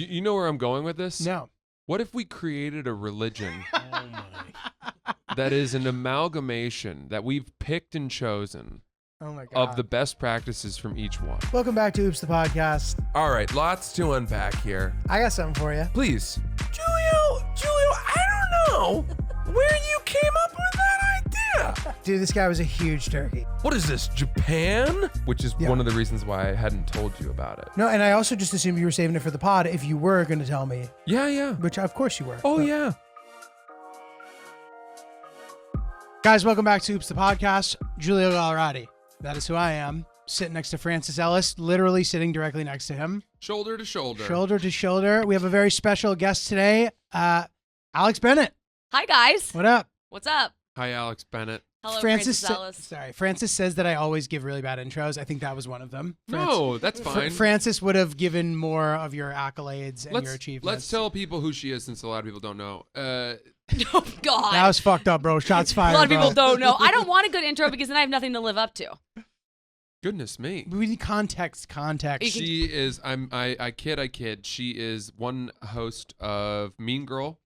You know where I'm going with this? No. What if we created a religion Oh my. that is an amalgamation that we've picked and chosen Oh my God. of the best practices from each one? Welcome back to Oops the Podcast. All right, lots to unpack here. I got something for you. Please. Julio, I don't know where you came up with that idea. Dude, this guy was a huge turkey. What is this, Japan? Which is Yeah. one of the reasons why I hadn't told you about it. No, and I also just assumed you were saving it for the pod if you were going to tell me, Yeah. which of course you were. Oh, But- yeah. Guys, welcome back to Oops the Podcast. Julio Gallerati. That is who I am. Sitting next to Francis Ellis, literally sitting directly next to him. Shoulder to shoulder. Shoulder to shoulder. We have a very special guest today, Alex Bennett. Hi, guys. What up? What's up? Hi, Alex Bennett. Hello, Francis Ellis. Francis says that I always give really bad intros. I think that was one of them. No, that's fine. Francis would have given more of your accolades and your achievements. Let's tell people who she is, since a lot of people don't know. Oh, God. That was fucked up, bro. Shots fired. A lot of people bro. don't know. I don't want a good intro because then I have nothing to live up to. Goodness me. We need context. She is. I kid. She is one host of Mean Girls.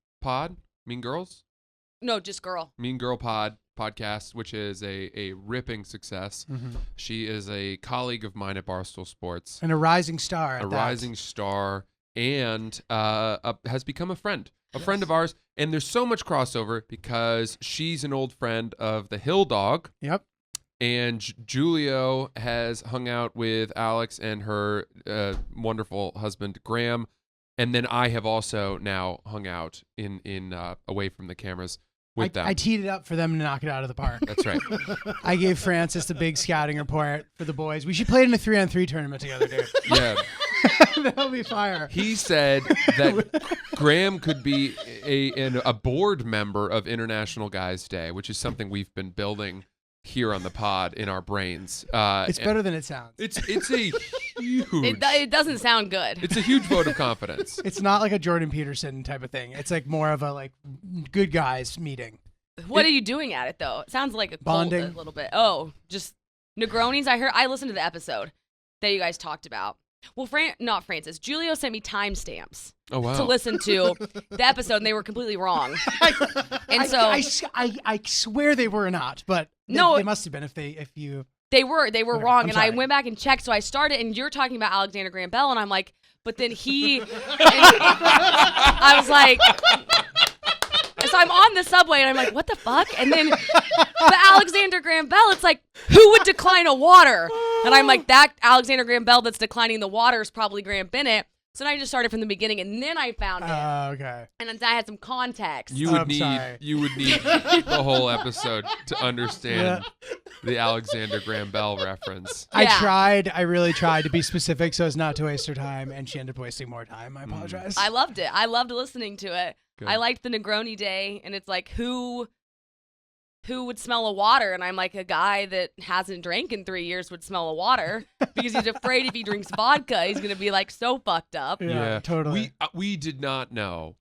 No, just girl. Mean Girl podcast, which is a ripping success. Mm-hmm. She is a colleague of mine at Barstool Sports. And a rising star. A rising star, and has become a friend of ours. And there's so much crossover because she's an old friend of the Hill Dog. Yep. And Julio has hung out with Alex and her wonderful husband, Graham. And then I have also now hung out in away from the cameras with them. I teed it up for them to knock it out of the park. That's right. I gave Francis the big scouting report for the boys. We should play it in a 3-on-3 tournament together, dude. Yeah. That'll be fire. He said that Graham could be a board member of International Guys Day, which is something we've been building here on the pod in our brains. It's better than it sounds. It's a huge. It doesn't sound good. It's a huge vote of confidence. It's not like a Jordan Peterson type of thing. It's like more of a good guys meeting. What are you doing at it, though? It sounds like a cult Bonding. a little bit. Oh, just Negronis. I listened to the episode that you guys talked about. Well, not Francis. Julio sent me timestamps Oh wow. to listen to the episode, and they were completely wrong. And I swear they were not, but No, they must have been if you. They were Okay, wrong, I'm and I sorry. went back and checked. So I started, and you're talking about Alexander Graham Bell, and I'm like, but then I was like, so I'm on the subway, and I'm like, what the fuck? And then the Alexander Graham Bell, it's like, who would decline a water? And I'm like, that Alexander Graham Bell that's declining the water is probably Graham Bennett. So then I just started from the beginning, and then I found it. Okay. And then I had some context. You would I'm sorry. need the whole episode to understand the Alexander Graham Bell reference. Yeah. I really tried to be specific so as not to waste her time, and she ended up wasting more time. I apologize. I loved it. I loved listening to it. Good. I liked the Negroni Day, and it's like, who would smell a water? And I'm like, a guy that hasn't drank in 3 years would smell a water because he's afraid if he drinks vodka, he's gonna be like so fucked up. Yeah, totally. We did not know,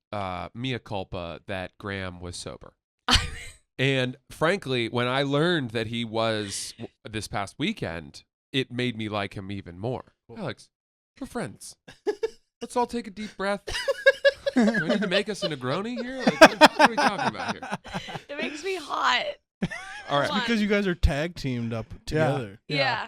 mea culpa, that Graham was sober. And frankly, when I learned that he was this past weekend, it made me like him even more. Alex, we're friends. Let's all take a deep breath. Do I need to make us a Negroni here? Like, what are we talking about here? It makes me hot. All right. Come on. Because you guys are tag teamed up together. Yeah.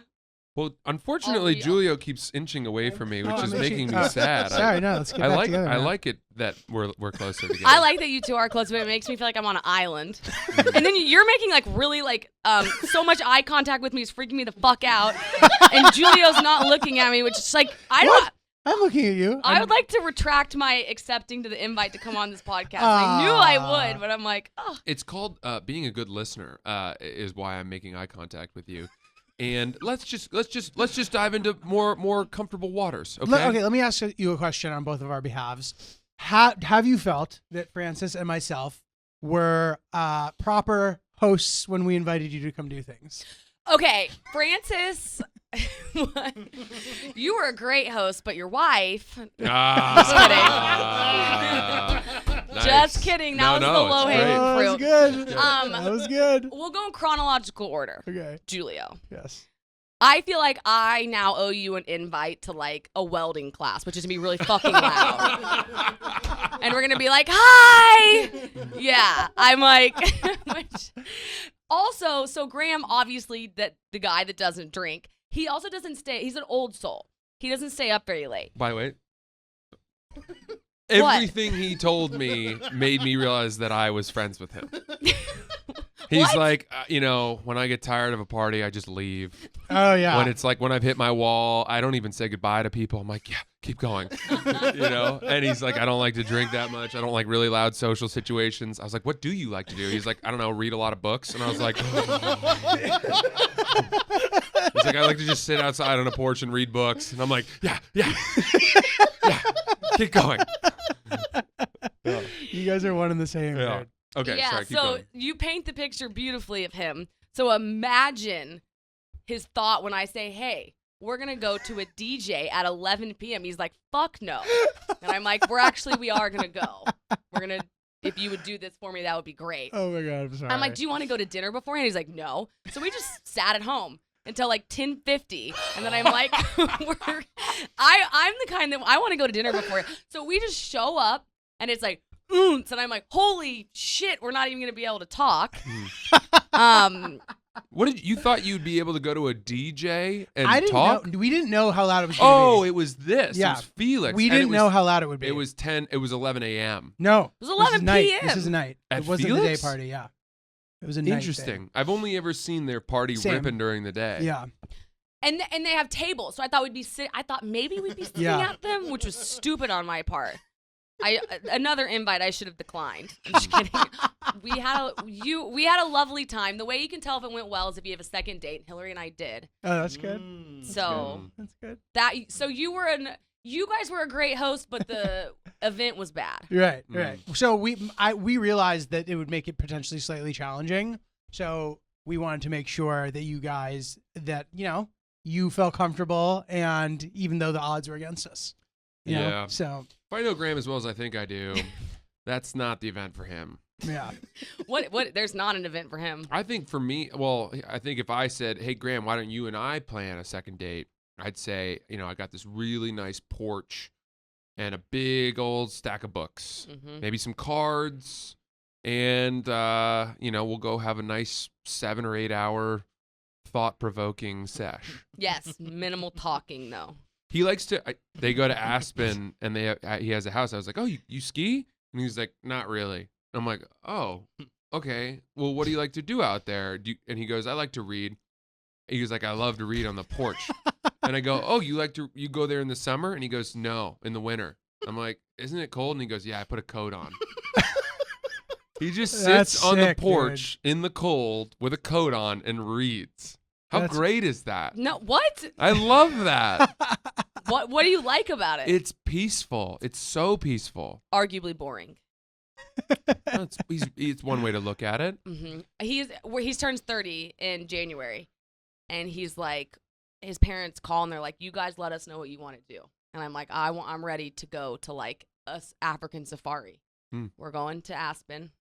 Well, unfortunately, Oh, yeah. Julio keeps inching away from me, which Oh, is I'm making me itching. sad. Sorry, no, let's get I back like together. I man. like it that we're closer together. I like that you two are close, but it makes me feel like I'm on an island. And then you're making really so much eye contact with me, is freaking me the fuck out. And Julio's not looking at me, which is like, What? I'm looking at you. I would like to retract my accepting to the invite to come on this podcast. I knew I would, but I'm like, oh. It's called being a good listener. Is why I'm making eye contact with you. And let's just dive into more comfortable waters. Okay. Okay, let me ask you a question on both of our behalves. Have you felt that Francis and myself were proper hosts when we invited you to come do things? Okay, Francis, you were a great host, but your wife. Just kidding. That was the low-hanging Oh, fruit. that was good. Um, That was good. We'll go in chronological order. Okay. Julio. Yes. I feel like I now owe you an invite to like a welding class, which is gonna be really fucking loud. And we're gonna be like, hi! Yeah, I'm like, also, so Graham, obviously, that the guy that doesn't drink, he also doesn't stay, he's an old soul. He doesn't stay up very late. By the way, everything he told me made me realize that I was friends with him. He's like, when I get tired of a party, I just leave. Oh, yeah. When it's like when I've hit my wall, I don't even say goodbye to people. I'm like, yeah, keep going. And he's like, I don't like to drink that much. I don't like really loud social situations. I was like, what do you like to do? He's like, I don't know, read a lot of books. And I was like, he's like, I like to just sit outside on a porch and read books. And I'm like, yeah, keep going. You guys are one and the same. Yeah. Dude. Okay, yeah, sorry, keep so going. you paint the picture beautifully of him. So imagine his thought when I say, hey, we're going to go to a DJ at 11 p.m. He's like, fuck no. And I'm like, we are going to go. We're going to, if you would do this for me, that would be great. Oh, my God. I'm sorry. I'm like, do you want to go to dinner beforehand? He's like, no. So we just sat at home until like 10:50. And then I'm like, I'm the kind that I want to go to dinner before. So we just show up and it's like, and I'm like, holy shit, we're not even going to be able to talk. What did you thought you'd be able to go to a DJ and I didn't talk? know. We didn't know how loud it was going to be. It was this. Yeah. It was Felix. We didn't know how loud it would be. It was 11 a.m. No. It was 11 night. p.m. This is a night. At It wasn't the day Felix? party, yeah. It was a night Interesting. thing. I've only ever seen their party Same. ripping during the day. Yeah. And they have tables. So I thought I thought maybe we'd be sitting Yeah. at them, which was stupid on my part. Another invite I should have declined. I'm just kidding. We had a lovely time. The way you can tell if it went well is if you have a second date. Hillary and I did. Oh, that's good. So That's good. you guys were a great host, but the event was bad. Right. So we realized that it would make it potentially slightly challenging. So we wanted to make sure that you guys, you felt comfortable, and even though the odds were against us. You know? Yeah. So If I know Graham as well as I think I do, that's not the event for him. yeah. What? There's not an event for him. I think for me, I think if I said, hey, Graham, why don't you and I plan a second date? I'd say, I got this really nice porch and a big old stack of books, maybe some cards, and, we'll go have a nice 7 or 8 hour thought-provoking sesh. Yes, minimal talking though. He likes to. They go to Aspen, and he has a house. I was like, oh, you ski? And he's like, not really. And I'm like, oh, okay. Well, what do you like to do out there? And he goes, I like to read. He was like, I love to read on the porch. And I go, oh, you go there in the summer? And he goes, no, in the winter. I'm like, isn't it cold? And he goes, yeah, I put a coat on. He just sits That's on sick, the porch in the cold with a coat on and reads. How great is that? No, what? I love that. What do you like about it? It's peaceful. It's so peaceful. Arguably boring. It's one way to look at it. He's turns 30 in January, and he's like, his parents call and they're like, you guys let us know what you want to do. And I'm like, I'm ready to go to like a African safari. We're going to Aspen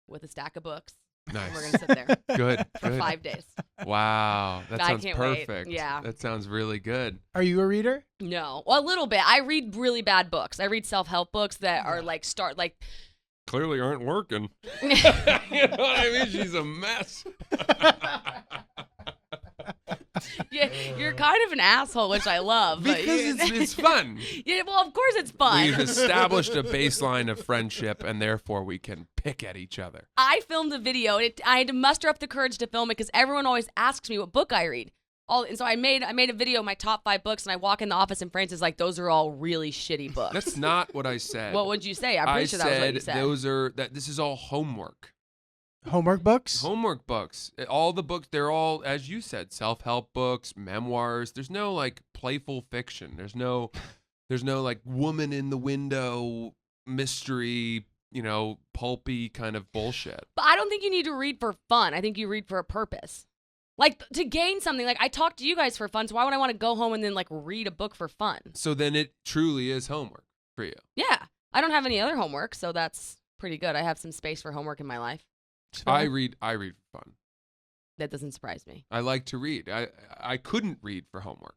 with a stack of books. Nice. We're gonna sit there Good. for 5 days. Wow, that I sounds can't wait. perfect. Yeah. That sounds really good. Are you a reader? No, well, a little bit. I read really bad books. I read self-help books that are Clearly aren't working. You know what I mean? She's a mess. Yeah, you're kind of an asshole, which I love. Because it's fun. Yeah, well, of course it's fun. We've established a baseline of friendship, and therefore we can pick at each other. I filmed a video. I had to muster up the courage to film it because everyone always asks me what book I read. And so I made a video of my top 5 books, and I walk in the office, and Francis is like, those are all really shitty books. That's not what I said. What would you say? I'm pretty sure that was what you said. This is all homework. Homework books? Homework books. All the books, they're all, as you said, self-help books, memoirs. There's no like playful fiction. There's no like woman in the window mystery, pulpy kind of bullshit. But I don't think you need to read for fun. I think you read for a purpose. Like to gain something. Like I talk to you guys for fun, so why would I want to go home and then like read a book for fun? So then it truly is homework for you. Yeah. I don't have any other homework, so that's pretty good. I have some space for homework in my life. I read for fun. That doesn't surprise me. I like to read. I couldn't read for homework.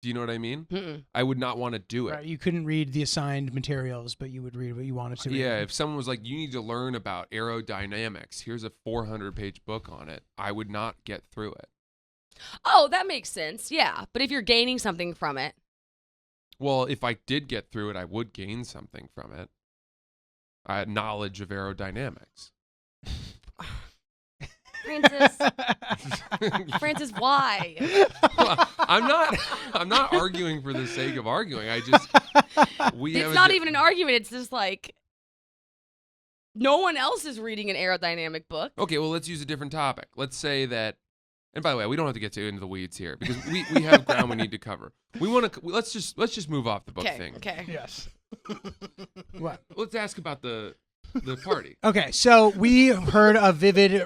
Do you know what I mean? Mm-mm. I would not want to do it. Right, you couldn't read the assigned materials, but you would read what you wanted to read. Yeah, if someone was like, you need to learn about aerodynamics, here's a 400-page book on it, I would not get through it. Oh, that makes sense. Yeah. But if you're gaining something from it. Well, if I did get through it, I would gain something from it. Knowledge of aerodynamics. Francis, why? Well, I'm not arguing for the sake of arguing. It's not even an argument. It's just like no one else is reading an aerodynamic book. Okay, well, let's use a different topic. Let's say that, and by the way, we don't have to get into the weeds here because we have ground we need to cover. Let's just move off the book thing. Okay. Yes. What? Let's ask about the party. Okay, so we heard a vivid,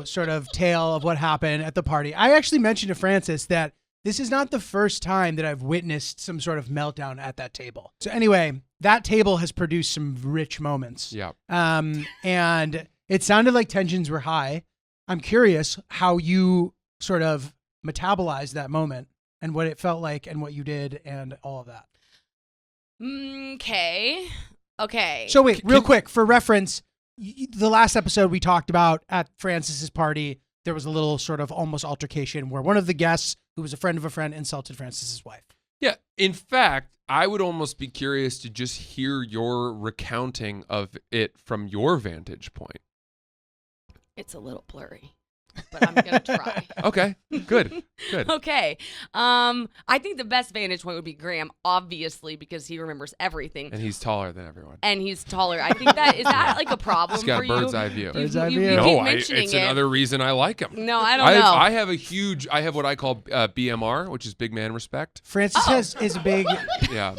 sort of tale of what happened at the party. I actually mentioned to Francis that this is not the first time that I've witnessed some sort of meltdown at that table. So anyway, that table has produced some rich moments. Yeah. And it sounded like tensions were high. I'm curious how you sort of metabolized that moment and what it felt like and what you did and all of that. Okay. So wait, real quick, for reference, the last episode we talked about at Francis's party, there was a little sort of almost altercation where one of the guests, who was a friend of a friend, insulted Francis's wife. Yeah. In fact, I would almost be curious to just hear your recounting of it from your vantage point. It's a little blurry, but I'm going to try. Okay. Good. Okay. I think the best vantage point would be Graham, obviously, because he remembers everything. And he's taller than everyone. And he's taller. I think is that like a problem He's got for a you? bird's eye view. Bird's eye view. You No, keep mentioning it's it. another reason I like him. No, I don't know. I have what I call BMR, which is big man respect. Francis is big. Yeah.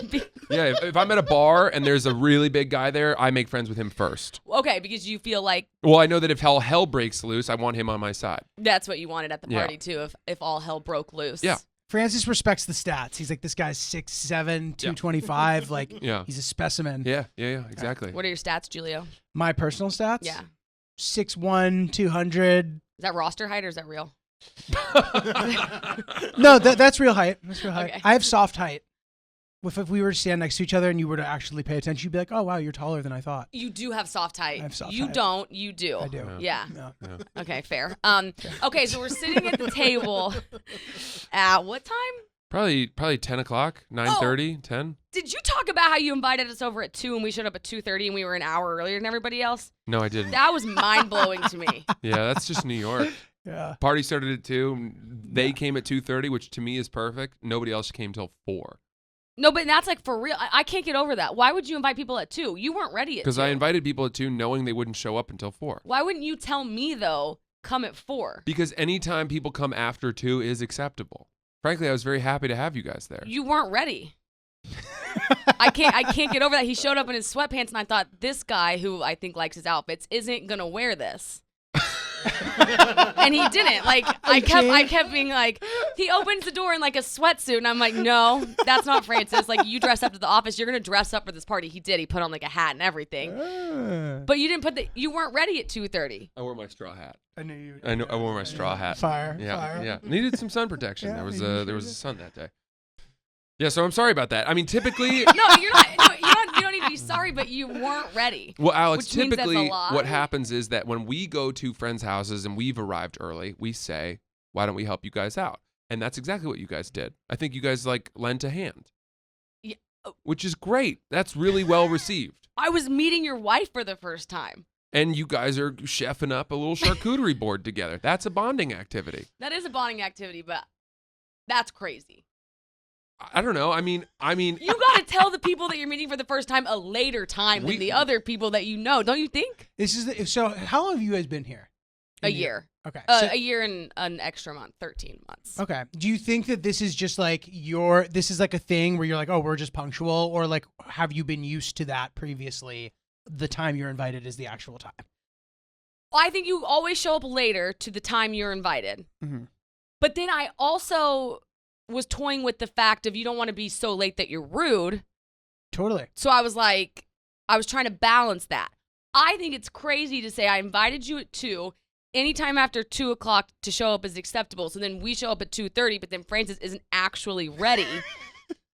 Yeah. If I'm at a bar and there's a really big guy there, I make friends with him first. Okay, because you feel like Well, I know that if hell breaks loose, I want him on my side. that's what you wanted at the Yeah. party too. If all hell broke loose. Yeah. Francis respects the stats. He's like, this guy's 6'7", 225. Like, Yeah. he's a specimen. Yeah. Exactly. What are your stats, Julio? My personal stats? Yeah. 6'1", 200. Is that roster height or is that real? No, that's real height. That's real height. Okay. I have soft height. If we were to stand next to each other and you were to actually pay attention, you'd be like, oh, wow, you're taller than I thought. You do have soft height. I have soft you height. don't. You do. I do. Yeah. No. Okay, fair. Okay, so we're sitting at the table at what time? Probably 10 o'clock, 9:30, 10. Did you talk about how you invited us over at 2 and we showed up at 2:30 and we were an hour earlier than everybody else? No, I didn't. That was mind-blowing to me. Yeah, that's just New York. Yeah. Party started at 2. They came at 2:30, which to me is perfect. Nobody else came till 4. No, but that's like for real. I can't get over that. Why would you invite people at 2? You weren't ready at 2. Because I invited people at 2 knowing they wouldn't show up until 4. Why wouldn't you tell me, though, come at 4? Because anytime people come after 2 is acceptable. Frankly, I was very happy to have you guys there. You weren't ready. I can't get over that. He showed up in his sweatpants, and I thought, this guy, who I think likes his outfits, isn't going to wear this. And he didn't. Like, I kept being like, he opens the door in like a sweatsuit, and I'm like, no, that's not Francis. Like, you dress up to the office, you're gonna dress up for this party. He did. He put on like a hat and everything. But you didn't you weren't ready at 2:30. I wore my straw hat. I knew you. I wore my straw hat. Fire. Yeah. Needed some sun protection. Yeah, there was you a sun that day. Yeah, so I'm sorry about that. I mean, typically. No, you're not. No, you don't need to be sorry, but you weren't ready. Well, Alex, Which means that's a typically lie. what happens is that when we go to friends' houses and we've arrived early, we say, why don't we help you guys out? And that's exactly what you guys did. I think you guys like lent a hand. Yeah. Which is great. That's really well received. I was meeting your wife for the first time. And you guys are chefing up a little charcuterie board together. That's a bonding activity. That is a bonding activity, but that's crazy. I don't know. I mean, You got to tell the people that you're meeting for the first time a later time than the other people that you know, don't you think? So how long have you guys been here? A year. Okay. A year and an extra month, 13 months. Okay. Do you think that this is just like this is like a thing where you're like, oh, we're just punctual, or like have you been used to that previously? The time you're invited is the actual time. I think you always show up later to the time you're invited. Mm-hmm. But then I also was toying with the fact of you don't want to be so late that you're rude. Totally. So I was trying to balance that. I think it's crazy to say I invited you at 2 anytime after 2:00 to show up is acceptable. So then we show up at 2:30, but then Francis isn't actually ready.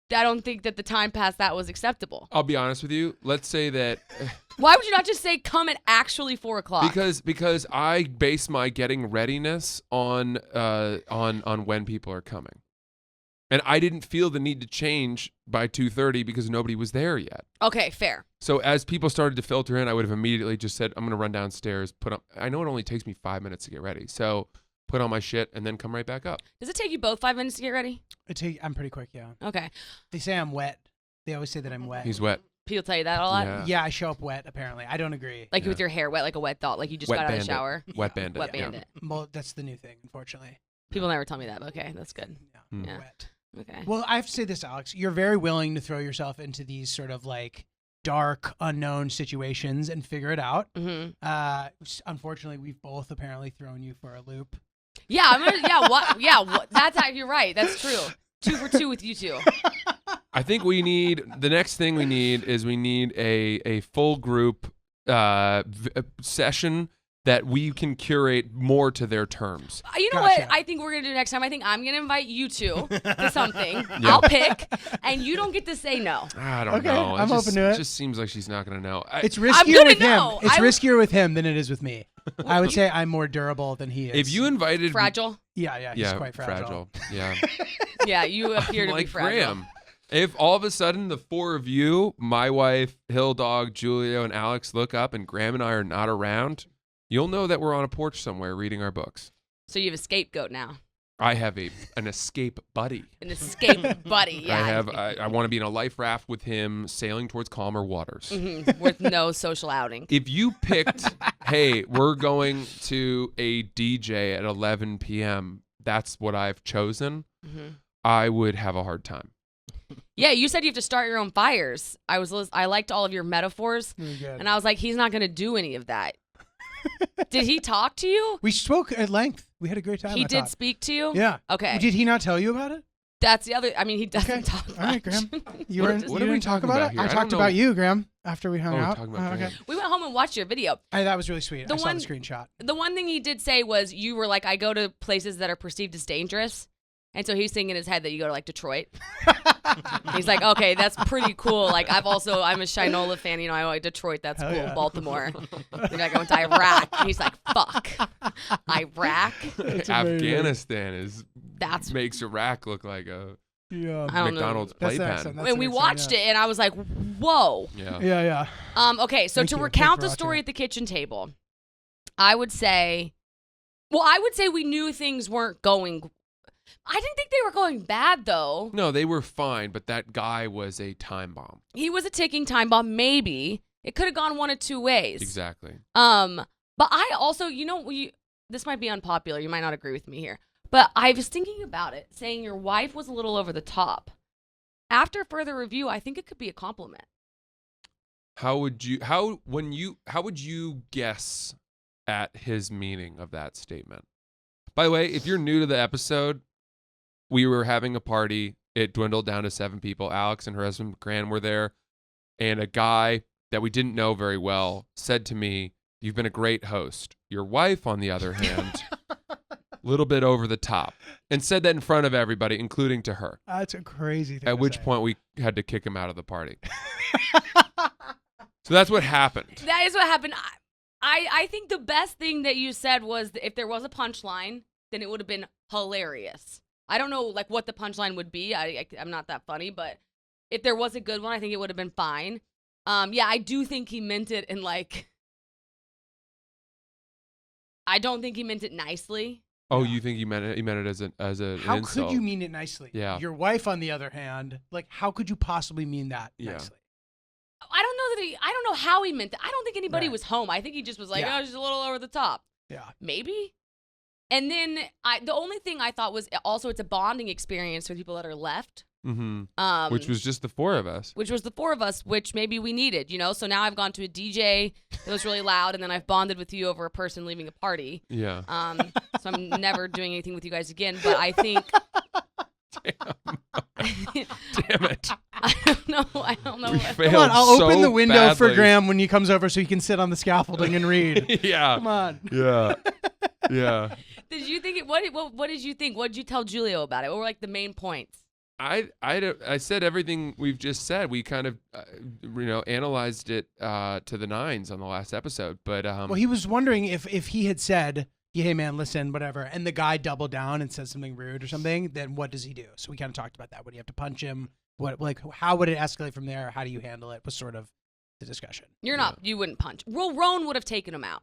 I don't think that the time past that was acceptable. I'll be honest with you. Let's say that Why would you not just say come at actually 4:00? because I base my getting readiness on when people are coming. And I didn't feel the need to change by 2:30 because nobody was there yet. Okay, fair. So as people started to filter in, I would have immediately just said, I'm going to run downstairs, I know it only takes me 5 minutes to get ready. So put on my shit and then come right back up. Does it take you both 5 minutes to get ready? I'm pretty quick, yeah. Okay. They say I'm wet. They always say that I'm wet. He's wet. People tell you that a lot? Yeah. Yeah, I show up wet, apparently. I don't agree. Like with your hair wet, like a wet dot, like you just Wet got out of bandit. the shower. Wet bandit. Wet yeah. bandit. Well, that's the new thing, unfortunately. People never tell me that, but okay, that's good. Yeah, Yeah. wet. Okay. Well, I have to say this, Alex. You're very willing to throw yourself into these sort of like dark, unknown situations and figure it out. Unfortunately, we've both apparently thrown you for a loop. Yeah, you're right. That's true. 2 for 2 with you two. I think the next thing we need is a full group session that we can curate more to their terms. You know Gotcha. what I think we're going to do next time? I think I'm going to invite you two to something. I'll pick, and you don't get to say no. I don't Okay, know. I'm open to it. It just seems like she's not going to know. It's riskier with know. him. It's I- riskier with him than it is with me. I would say I'm more durable than he is. if you invited Fragile? Yeah, he's quite fragile. Yeah. Yeah, you appear to be Like fragile. Graham. If all of a sudden the four of you, my wife, Hill Dog, Julio, and Alex look up and Graham and I are not around, you'll know that we're on a porch somewhere reading our books. So you have a scapegoat now. I have an escape buddy. An escape buddy, yeah. I want to be in a life raft with him sailing towards calmer waters. With no social outing. If you picked, hey, we're going to a DJ at 11 p.m., that's what I've chosen, I would have a hard time. Yeah, you said you have to start your own fires. I liked all of your metaphors, Very good. and I was like, he's not going to do any of that. Did he talk to you? We spoke at length. We had a great time. He I did thought. speak to you? Yeah. Okay. Did he not tell you about it? That's the other. I mean, he doesn't Okay. talk All right, much. Graham. You What didn't are we talk talking about about it? here? I I talked don't about know. you, Graham, after we hung Oh, out. talking about okay. Graham. We went home and watched your video. That was really sweet. The I saw one- the screenshot. The one thing he did say was you were like, I go to places that are perceived as dangerous. And so he's thinking in his head that you go to like Detroit. He's like, okay, that's pretty cool. Like I'm a Shinola fan. You know, I like Detroit. That's Hell cool. yeah. Baltimore. You're like, I went to Iraq. And he's like, fuck. Iraq? Afghanistan That's makes Iraq look like a Yeah. I don't know. McDonald's That's the playpen. accent. That's when the we accent, watched yeah. it, and I was like, whoa. Yeah. Yeah. Okay, so Thank to you. recount Thanks the for story watching. at the kitchen table, I would say we knew things weren't going. I didn't think they were going bad though. No, they were fine, but that guy was a time bomb. He was a ticking time bomb. Maybe it could have gone one of two ways. Exactly. But I also, this might be unpopular. You might not agree with me here, but I was thinking about it, saying your wife was a little over the top. After further review, I think it could be a compliment. How would you guess at his meaning of that statement? By the way, if you're new to the episode, we were having a party. It dwindled down to 7 people. Alex and her husband, Gran, were there. And a guy that we didn't know very well said to me, "You've been a great host." Your wife, on the other hand, a little bit over the top. And said that in front of everybody, including to her. That's a crazy thing. At to which say. point we had to kick him out of the party. So that's what happened. That is what happened. I think the best thing that you said was that if there was a punchline, then it would have been hilarious. I don't know like what the punchline would be. I'm not that funny, but if there was a good one, I think it would have been fine. Yeah, I do think he meant it in like. I don't think he meant it nicely. Oh, Yeah. you think he meant it as an How insult? could you mean it nicely? Yeah. Your wife, on the other hand, like, how could you possibly mean that Yeah. nicely? I don't know how he meant it. I don't think anybody Right. was home. I think he just was like, Yeah. oh, she's a little over the top. Yeah. Maybe. And then the only thing I thought was also it's a bonding experience for people that are left. Mm-hmm. Which was just the 4 of us. Which was the 4 of us, which maybe we needed, So now I've gone to a DJ that was really loud, and then I've bonded with you over a person leaving a party. Yeah. So I'm never doing anything with you guys again. But I think Damn it. I don't know. We what- failed Come on, I'll open so the window for badly. Graham when he comes over so he can sit on the scaffolding and read. Yeah. Come on. Yeah. Yeah. Did you think it? What did you think? What did you tell Julio about it? What were like the main points? I said everything we've just said. We kind of, analyzed it to the nines on the last episode. But Well, he was wondering if he had said, hey, man, listen, whatever, and the guy doubled down and said something rude or something, then what does he do? So we kind of talked about that. Would he have to punch him? How would it escalate from there? How do you handle it? Was sort of the discussion. You wouldn't punch. Well, Roan would have taken him out.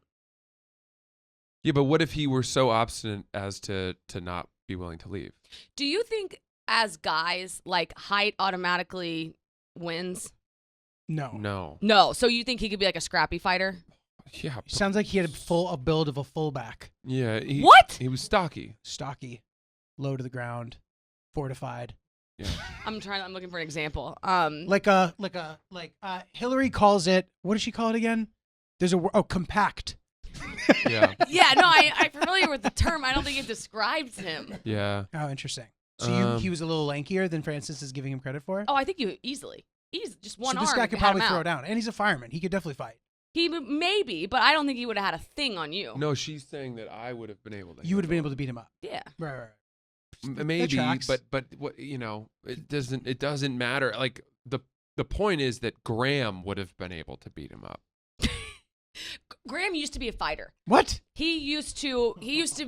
yeah, but what if he were so obstinate as to not be willing to leave? Do you think as guys, like height automatically wins? No. No. So you think he could be like a scrappy fighter? Yeah. Sounds like he had a build of a fullback. Yeah. What? He was stocky. Stocky, low to the ground, fortified. Yeah. I'm looking for an example. Hillary calls it, what does she call it again? There's compact. Yeah. Yeah, no, I'm familiar with the term. I don't think it describes him. Yeah. Oh, interesting. So he was a little lankier than Francis is giving him credit for? Oh, I think you easily. He's just one so arm. this guy could had him probably throw out. down. And he's a fireman. He could definitely fight. He maybe, but I don't think he would have had a thing on you. No, she's saying that I would have been able to. You would have been able to beat him up. Yeah. Right. Maybe, tracks. but what it doesn't matter. Like the point is that Graham would have been able to beat him up. Graham used to be a fighter. What? He used to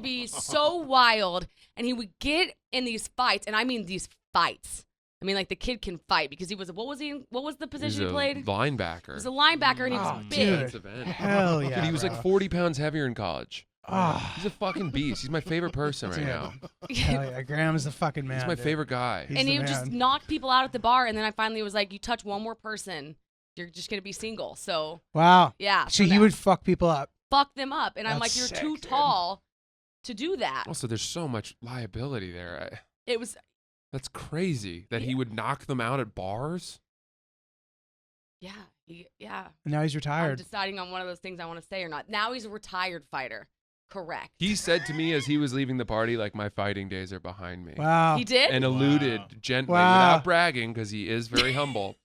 be so wild, and he would get in these fights, and I mean these fights. I mean, like the kid can fight because he was what was the position he played? Linebacker. He was a linebacker, and he was big. Defensive end. Hell yeah. Dude, he was like 40 pounds heavier in college. Oh, He's a fucking beast. He's my favorite person right Dude. now. hell yeah. Graham's the fucking man. He's my dude. favorite guy. He's And the he would just man. knock people out at the bar, and then I finally was like, "You touch one more person, you're just gonna be single." So Wow. yeah, So he would fuck people up. fuck them up, and I'm That's like, "You're sick, too dude. tall to do that." Also, there's so much liability there. It was That's crazy that he would knock them out at bars. yeah. And now he's I'm retired. deciding on one of those things I want to say or not. Now he's a retired fighter. Correct. He said to me as he was leaving the party, like, my fighting days are behind me. Wow. He did? And alluded gently, Wow. without bragging, because he is very humble,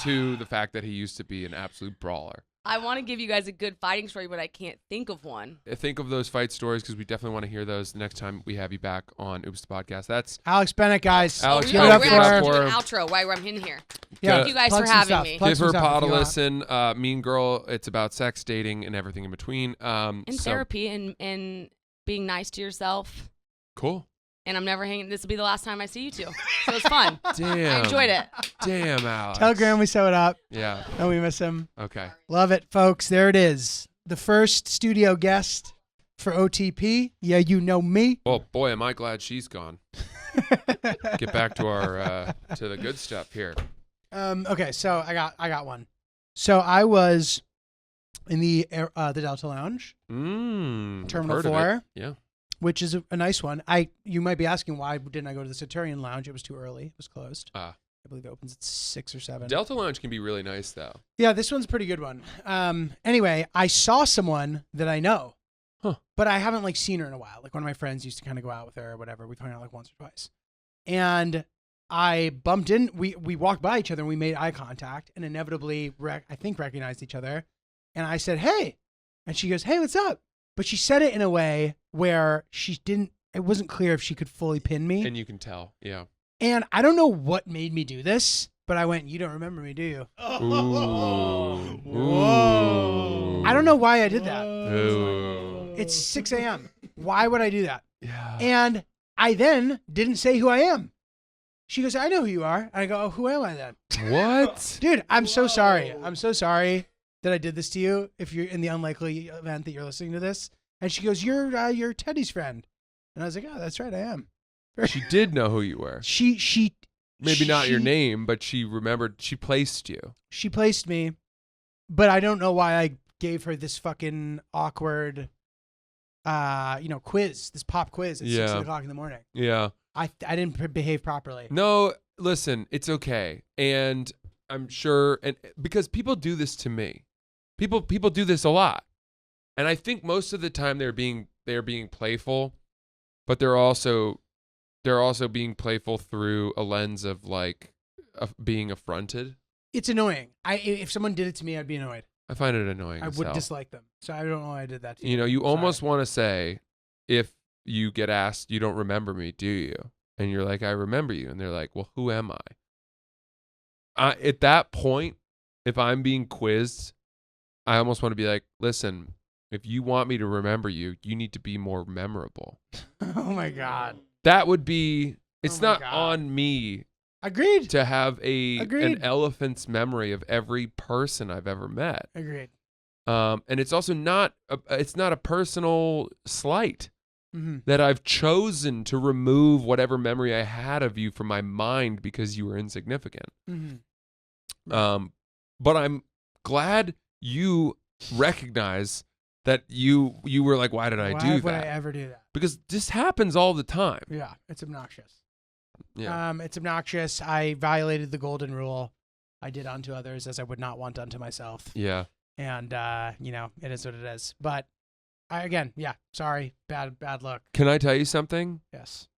to the fact that he used to be an absolute brawler. I want to give you guys a good fighting story, but I can't think of one. Think of those fight stories because we definitely want to hear those the next time we have you back on Oops the Podcast. That's Alex Bennett, guys. Alex give Oh, it up we're for actually her. doing an outro while I'm in here. Yeah, Thank you guys plug for some having stuff. me. Plug give some her stuff a pot if to you want. listen. Mean Girl. It's about sex, dating, and everything in between. And therapy and being nice to yourself. Cool. And I'm never hanging. This will be the last time I see you two. So it's fun. Damn. I enjoyed it. Damn, Alex. Tell Graham we sew it up. Yeah. And we miss him. Okay. Love it, folks. There it is. The first studio guest for OTP. Yeah, you know me. Well, boy, am I glad she's gone. Get back to our to the good stuff here. Okay, so I got one. So I was in the Delta Lounge, Terminal I've heard of 4. it. Yeah. which is a nice one. You might be asking why didn't I go to the Saturnian Lounge? It was too early. It was closed. I believe it opens at 6 or 7. Delta Lounge can be really nice though. Yeah, this one's a pretty good one. Anyway, I saw someone that I know, but I haven't like seen her in a while. Like one of my friends used to kind of go out with her or whatever. We've hung out like once or twice, and I bumped in. We walked by each other and we made eye contact, and inevitably, I think recognized each other. And I said, "Hey," and she goes, "Hey, what's up?" But she said it in a way where she didn't. It wasn't clear if she could fully pin me. And you can tell. Yeah. And I don't know what made me do this, but I went, "You don't remember me, do you?" Ooh. Whoa. I don't know why I did that. Ooh. It's 6 a.m. Why would I do that? Yeah. And I then didn't say who I am. She goes, "I know who you are." And I go, "Oh, who am I then?" What? Dude, I'm so sorry. I'm so sorry that I did this to you if you're in the unlikely event that you're listening to this. And she goes, "You're Teddy's friend." And I was like, "Oh, that's right, I am." She did know who you were. She Maybe not your she- name, but she remembered. She placed you. She placed me, but I don't know why I gave her this fucking awkward, quiz, this pop quiz at 6 o'clock in the morning. Yeah. I didn't behave properly. No, listen, it's okay. And I'm sure, and because people do this to me. People do this a lot. And I think most of the time they're being playful, but they're also being playful through a lens of like being affronted. It's annoying. If someone did it to me, I'd be annoyed. I find it annoying. I as would hell. dislike them. So I don't know why I did that to you. You know, you Sorry. almost want to say, if you get asked, you don't remember me, do you? And you're like, I remember you. And they're like, well, who am I? At that point, if I'm being quizzed, I almost want to be like, listen, if you want me to remember you, you need to be more memorable. Oh my God. That would be, it's Oh my not God. on me Agreed. to have an Agreed. elephant's memory of every person I've ever met. Agreed. And it's also not a personal slight Mm-hmm. that I've chosen to remove whatever memory I had of you from my mind because you were insignificant. Mm-hmm. But I'm glad you recognize that you were like, why did I do Why would I that? ever do that? Because this happens all the time. Yeah, it's obnoxious. Yeah. It's obnoxious. I violated the golden rule. I did unto others as I would not want unto myself. Yeah. And it is what it is. But sorry, bad luck. Can I tell you something? Yes.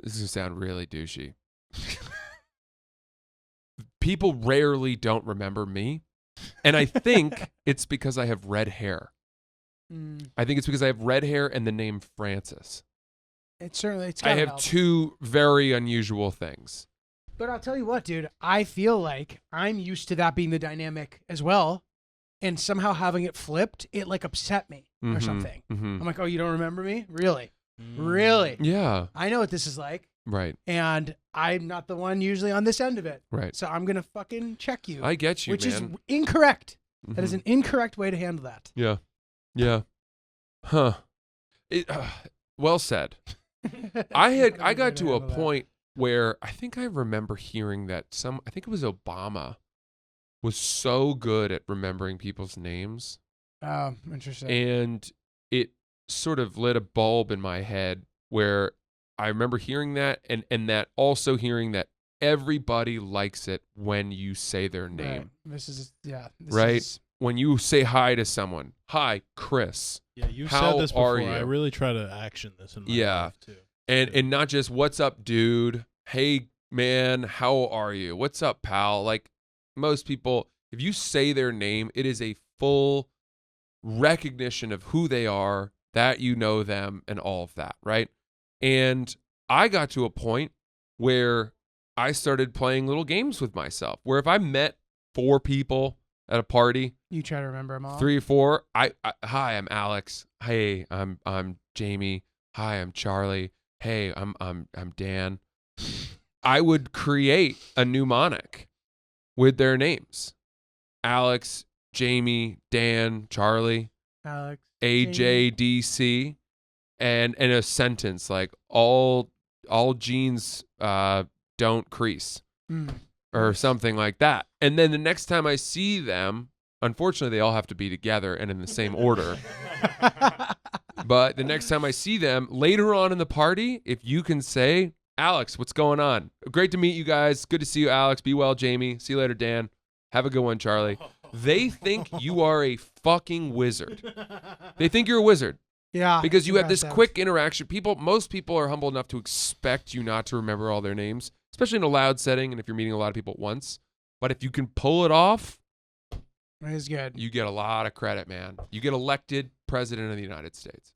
This is going to sound really douchey. People rarely don't remember me. And I think it's because I have red hair. I think it's because I have red hair and the name Francis. It's I gotta have help. two very unusual things. But I'll tell you what, dude, I feel like I'm used to that being the dynamic as well. And somehow having it flipped, it like upset me or Mhm, something. mhm. I'm like, oh, you don't remember me? Really? Really? Yeah. I know what this is like. Right. And I'm not the one usually on this end of it. Right. So I'm going to fucking check you. I get you, which man. is incorrect. That is Mhm. an incorrect way to handle that. Yeah. Yeah. Huh. Well said. I got to a point where I think I remember hearing that I think it was Obama was so good at remembering people's names, Oh, interesting. and it sort of lit a bulb in my head where I remember hearing that and that also hearing that everybody likes it when you say their name. Right. This Right? is- When you say hi to someone, hi, Chris. Yeah, you How said this are before. I you? really try to action this in my Yeah. life too. And not just what's up, dude. Hey, man, how are you? What's up, pal? Like most people, if you say their name, it is a full recognition of who they are, that you know them, and all of that, right? And I got to a point where I started playing little games with myself, where if I met 4 people at a party, You try to remember them all? 3 or 4, hi, I'm Alex. Hey, I'm Jamie. Hi, I'm Charlie. Hey, I'm Dan. I would create a mnemonic with their names. Alex, Jamie, Dan, Charlie, Alex. AJ, DC, and a sentence like all jeans don't crease Mm. or something like that. And then the next time I see them, unfortunately they all have to be together and in the same order. But the next time I see them later on in the party, if you can say, Alex, what's going on? Great to meet you guys. Good to see you, Alex. Be well, Jamie. See you later, Dan. Have a good one, Charlie. They think you are a fucking wizard. They think you're a wizard Yeah. because you have this impressive. quick interaction. Most people are humble enough to expect you not to remember all their names, especially in a loud setting and if you're meeting a lot of people at once. But if you can pull it off, It is good. you get a lot of credit, man. You get elected president of the United States.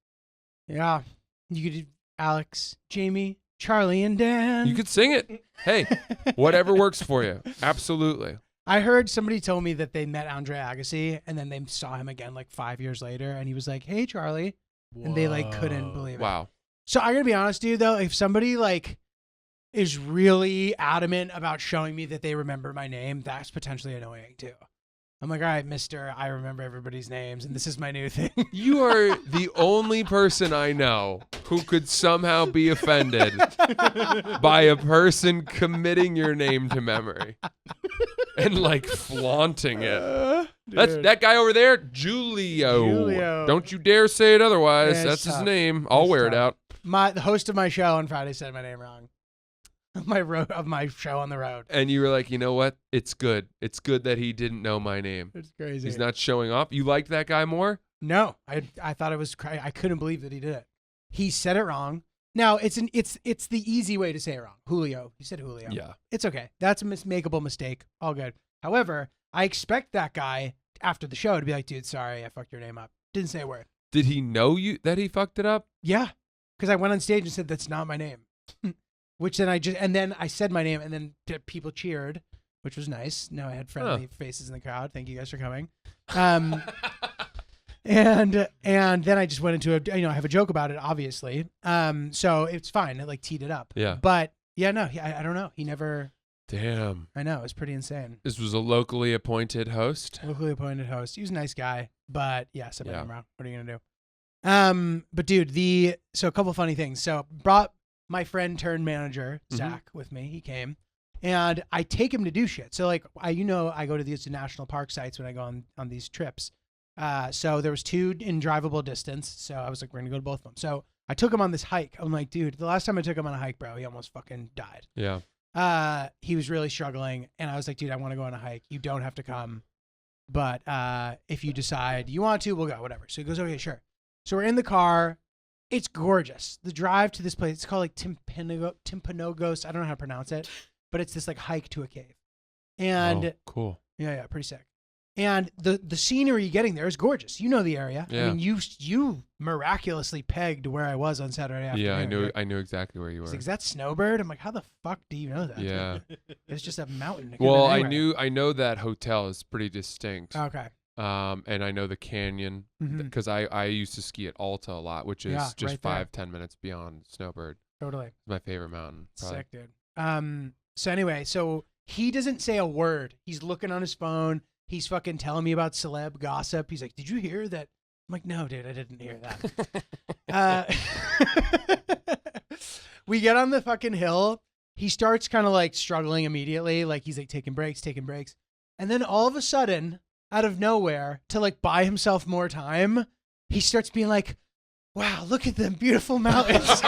Yeah. You could do Alex, Jamie, Charlie, and Dan. You could sing it. Hey, whatever works for you. Absolutely. I heard somebody told me that they met Andre Agassi and then they saw him again like 5 years later and he was like, "Hey, Charlie." And they like couldn't Whoa. believe it. Wow. So I'm going to be honest, dude, though, if somebody like is really adamant about showing me that they remember my name, that's potentially annoying too. I'm like, all right, mister, I remember everybody's names and this is my new thing. You are the only person I know who could somehow be offended by a person committing your name to memory and like flaunting it. That's Dude. that guy over there, Julio. Julio. Don't you dare say it otherwise. Yeah, it's That's his tough. name. I'll It's wear it tough. out. The host of my show on Friday said my name wrong. Of my show on the road. And you were like, you know what? It's good. It's good that he didn't know my name. It's crazy. He's not showing off. You liked that guy more? No, I thought it was I couldn't believe that he did it. He said it wrong. Now it's the easy way to say it wrong. Julio. He said Julio. Yeah. It's okay. That's a makeable mistake. All good. However, I expect that guy after the show to be like, dude, sorry, I fucked your name up. Didn't say a word. Did he know that he fucked it up? Yeah, because I went on stage and said that's not my name, which then I said my name and then people cheered, which was nice. Now I had friendly faces in the crowd. Thank you guys for coming. And then I just went into I have a joke about it, obviously. So it's fine. It like teed it up. Yeah. But yeah, no, I don't know. He never. Damn. I know. It was pretty insane. This was a locally appointed host. Locally appointed host. He was a nice guy, but yeah, said my name wrong. What are you gonna do? But dude, so a couple funny things. So brought my friend turned manager Zach with me. He came, and I take him to do shit. So like I go to these national park sites when I go on these trips. So there was 2 in drivable distance. So I was like, we're gonna go to both of them. So I took him on this hike. I'm like, dude, the last time I took him on a hike, bro, he almost fucking died. Yeah. He was really struggling, and I was like, dude, I want to go on a hike. You don't have to come, but if you decide you want to, we'll go, whatever. So he goes, okay, sure. So we're in the car. It's gorgeous. The drive to this place, it's called like Timpanogos. I don't know how to pronounce it, but it's this like hike to a cave. And cool. Yeah, pretty sick. And the scenery getting there is gorgeous. You know the area. Yeah. I mean, you miraculously pegged where I was on Saturday afternoon. Yeah, right? I knew exactly where you were. He's like, is that Snowbird? I'm like, how the fuck do you know that? Yeah. It's just a mountain. Well, I know that hotel is pretty distinct. Okay. And I know the canyon because I used to ski at Alta a lot, which is just right 5-10 minutes beyond Snowbird. Totally. It's my favorite mountain. Probably. Sick, dude. So anyway, so he doesn't say a word. He's looking on his phone. He's fucking telling me about celeb gossip. He's like, did you hear that? I'm like, no, dude, I didn't hear that. We get on the fucking hill. He starts kind of like struggling immediately. Like he's like taking breaks. And then all of a sudden, out of nowhere, to like buy himself more time, he starts being like, wow, look at them beautiful mountains.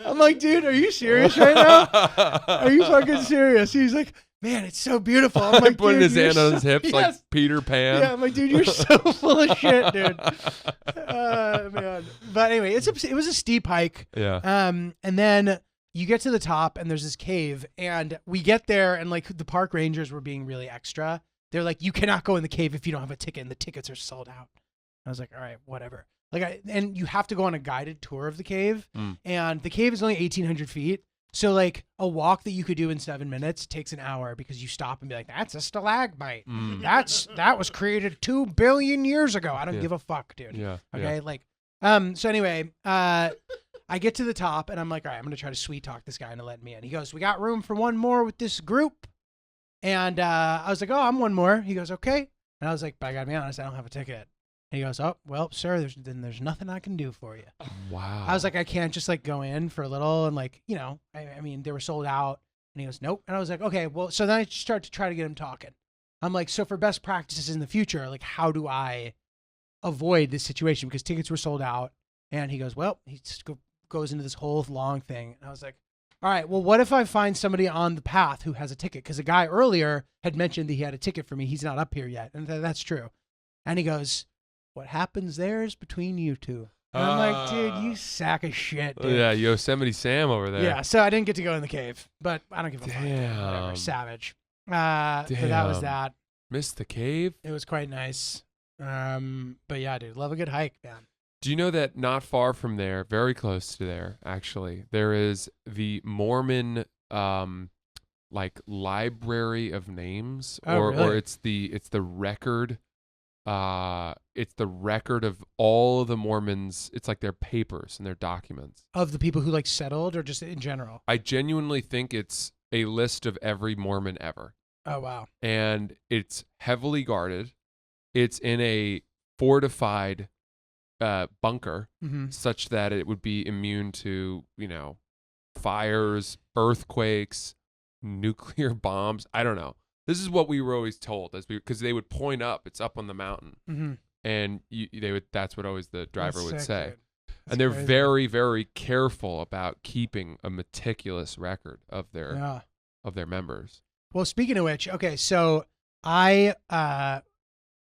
I'm like, dude, are you serious right now? Are you fucking serious? He's like, man, it's so beautiful. I'm like, putting his hand on his hips yes. like Peter Pan. Yeah, I'm like, dude, you're so full of shit, dude. Man. But anyway, it was a steep hike. Yeah. And then you get to the top and there's this cave, and we get there and like the park rangers were being really extra. They're like, you cannot go in the cave if you don't have a ticket, and the tickets are sold out. I was like, all right, whatever. And you have to go on a guided tour of the cave, and the cave is only 1,800 feet. So like a walk that you could do in 7 minutes takes an hour because you stop and be like, that's a stalagmite. That was created 2 billion years ago. I don't give a fuck, dude. Yeah. Okay. Yeah. Like, so anyway, I get to the top and I'm like, all right, I'm going to try to sweet talk this guy into letting me in. He goes, we got room for one more with this group. And I was like, oh, I'm one more. He goes, okay. And I was like, but I got to be honest, I don't have a ticket. And he goes, oh, well, sir, there's nothing I can do for you. Wow. I was like, I can't just like go in for a little and like, you know, I mean, they were sold out. And he goes, nope. And I was like, okay, well, so then I start to try to get him talking. I'm like, so for best practices in the future, like, how do I avoid this situation? Because tickets were sold out. And he goes, well, he just goes into this whole long thing. And I was like, all right, well, what if I find somebody on the path who has a ticket? Because a guy earlier had mentioned that he had a ticket for me. He's not up here yet. And that's true. And he goes, what happens there is between you two. And I'm like, dude, you sack of shit, dude. Yeah, Yosemite Sam over there. Yeah, so I didn't get to go in the cave, but I don't give a fuck. Whatever, savage. But that was that. Missed the cave? It was quite nice. But yeah, dude, love a good hike, man. Do you know that not far from there, very close to there, actually, there is the Mormon like library of names, or it's the record. It's the record of all of the Mormons. It's like their papers and their documents of the people who like settled, or just in general. I genuinely think it's a list of every Mormon ever. Oh wow! And it's heavily guarded. It's in a fortified bunker, such that it would be immune to, you know, fires, earthquakes, nuclear bombs. I don't know. This is what we were always told, because they would point up. It's up on the mountain, and they would. That's what always the driver would say. And they're crazy. Very, very careful about keeping a meticulous record of their members. Well, speaking of which, okay, so I